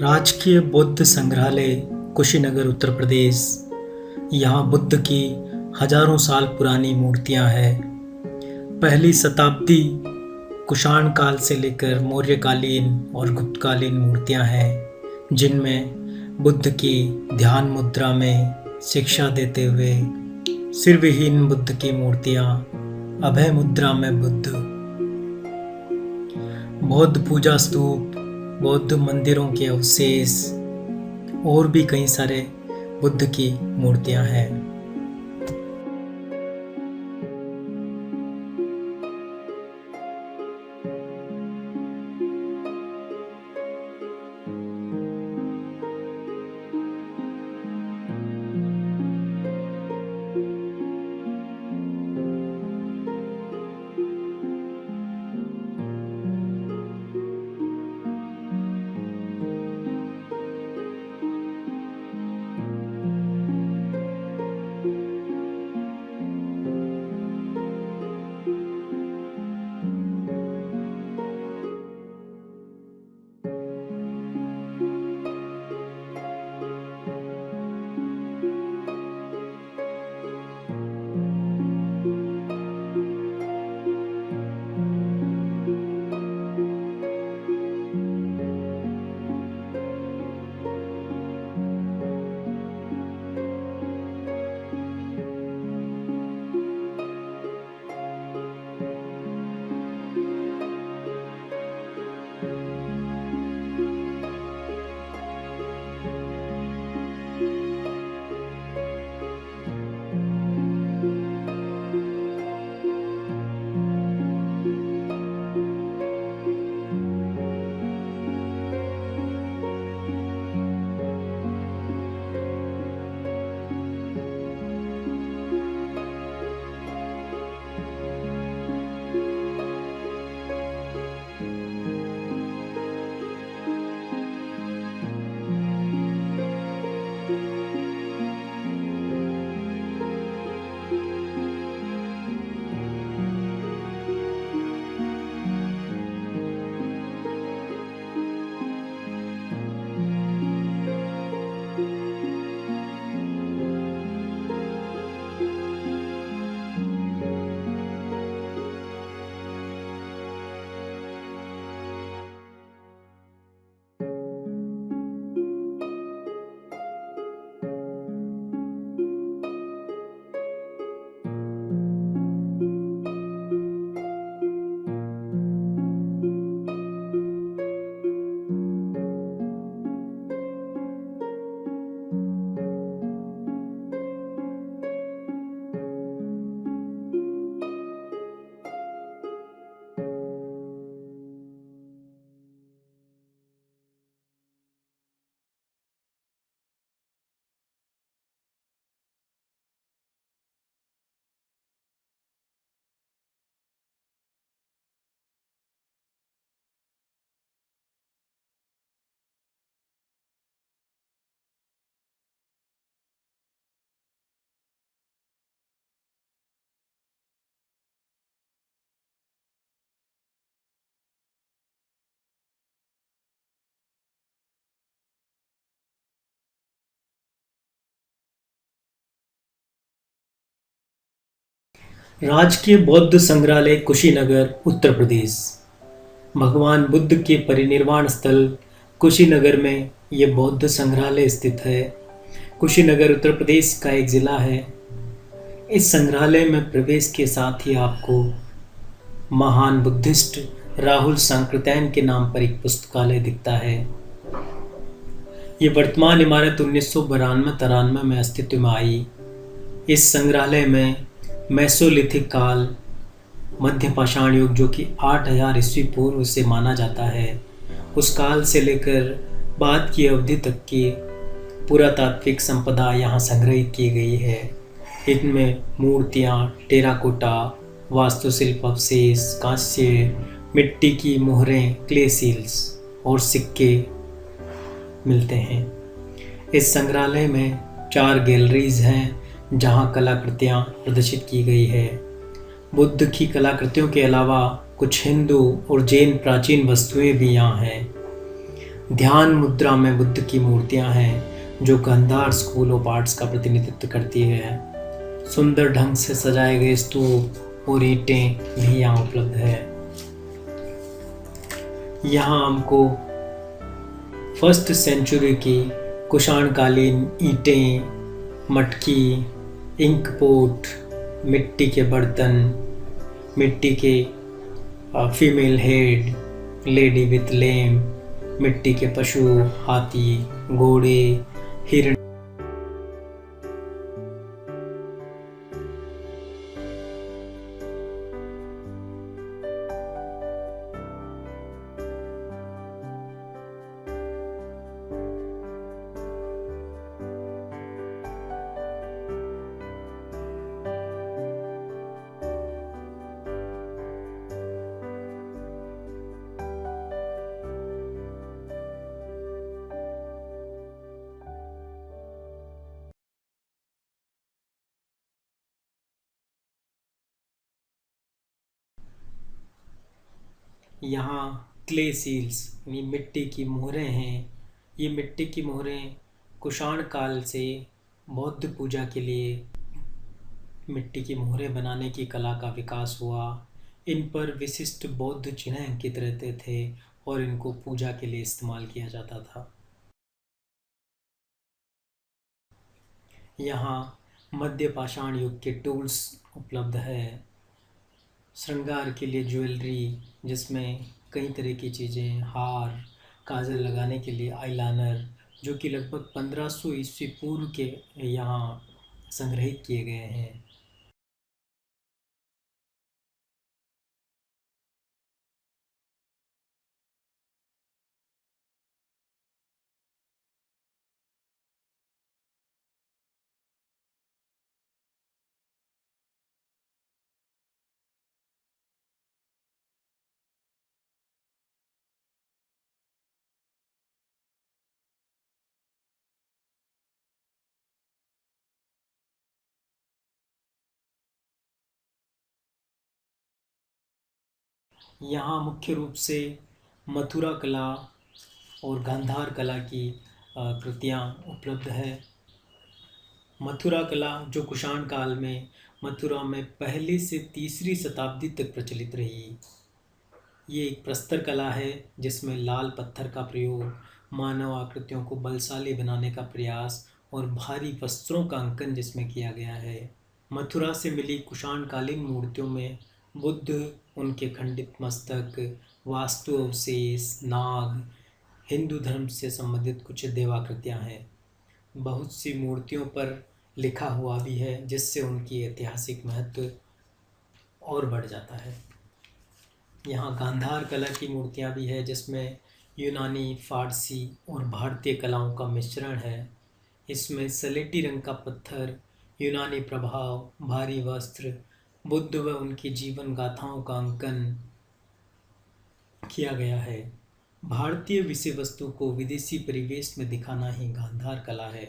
राजकीय बौद्ध संग्रहालय कुशीनगर उत्तर प्रदेश। यहाँ बुद्ध की हजारों साल पुरानी मूर्तियाँ हैं। पहली शताब्दी कुषाण काल से लेकर मौर्यकालीन और गुप्तकालीन मूर्तियाँ हैं, जिनमें बुद्ध की ध्यान मुद्रा में शिक्षा देते हुए सिर विहीन बुद्ध की मूर्तियाँ, अभय मुद्रा में बुद्ध, बौद्ध पूजा स्तूप, बौद्ध मंदिरों के अवशेष और भी कई सारे बुद्ध की मूर्तियां हैं। राजकीय बौद्ध संग्रहालय कुशीनगर उत्तर प्रदेश। भगवान बुद्ध के परिनिर्वाण स्थल कुशीनगर में ये बौद्ध संग्रहालय स्थित है। कुशीनगर उत्तर प्रदेश का एक ज़िला है। इस संग्रहालय में प्रवेश के साथ ही आपको महान बुद्धिस्ट राहुल सांकृत्यायन के नाम पर एक पुस्तकालय दिखता है। ये वर्तमान इमारत 1992-93 में अस्तित्व में आई। इस संग्रहालय में मेसोलिथिक काल, मध्य पाषाण युग जो कि 8000 ईस्वी पूर्व से माना जाता है, उस काल से लेकर बाद की अवधि तक की पुरातात्विक संपदा यहाँ संग्रहित की गई है। इनमें मूर्तियाँ, टेराकोटा, वास्तुशिल्प अवशेष, कांस्य, मिट्टी की मोहरें, क्ले सील्स और सिक्के मिलते हैं। इस संग्रहालय में 4 गैलरीज हैं जहां कलाकृतियां प्रदर्शित की गई है। बुद्ध की कलाकृतियों के अलावा कुछ हिंदू और जैन प्राचीन वस्तुएं भी यहाँ हैं। ध्यान मुद्रा में बुद्ध की मूर्तियां हैं जो गांधार स्कूल ऑफ आर्ट्स का प्रतिनिधित्व करती है। सुंदर ढंग से सजाए गए स्तूप और ईंटें भी यहाँ उपलब्ध है। यहाँ हमको फर्स्ट सेंचुरी की कुषाणकालीन ईंटें, मटकी, इंक पोट, मिट्टी के बर्तन, मिट्टी के फीमेल हेड, लेडी विथ लेम, मिट्टी के पशु, हाथी, घोड़े, हिरण। यहाँ क्ले सील्स यानी मिट्टी की मोहरें हैं। ये मिट्टी की मोहरें कुषाण काल से बौद्ध पूजा के लिए मिट्टी की मोहरें बनाने की कला का विकास हुआ। इन पर विशिष्ट बौद्ध चिन्ह अंकित रहते थे और इनको पूजा के लिए इस्तेमाल किया जाता था। यहाँ मध्य पाषाण युग के टूल्स उपलब्ध है। श्रृंगार के लिए ज्वेलरी, जिसमें कई तरह की चीज़ें, हार, काजल लगाने के लिए आईलाइनर, जो कि लगभग 1500 ईस्वी पूर्व के यहाँ संग्रहित किए गए हैं। यहाँ मुख्य रूप से मथुरा कला और गांधार कला की कृतियाँ उपलब्ध है। मथुरा कला जो कुषाण काल में मथुरा में पहली से तीसरी शताब्दी तक प्रचलित रही। ये एक प्रस्तर कला है जिसमें लाल पत्थर का प्रयोग, मानव आकृतियों को बलशाली बनाने का प्रयास और भारी वस्त्रों का अंकन जिसमें किया गया है। मथुरा से मिली कुषाणकालीन मूर्तियों में बुद्ध, उनके खंडित मस्तक, वास्तु अवशेष, नाग, हिंदू धर्म से संबंधित कुछ देवाकृतियां हैं। बहुत सी मूर्तियों पर लिखा हुआ भी है जिससे उनकी ऐतिहासिक महत्व और बढ़ जाता है। यहाँ गांधार कला की मूर्तियाँ भी है जिसमें यूनानी, फारसी और भारतीय कलाओं का मिश्रण है। इसमें सलेटी रंग का पत्थर, यूनानी प्रभाव, भारी वस्त्र, बुद्ध व उनकी जीवन गाथाओं का अंकन किया गया है। भारतीय विषय वस्तु को विदेशी परिवेश में दिखाना ही गांधार कला है।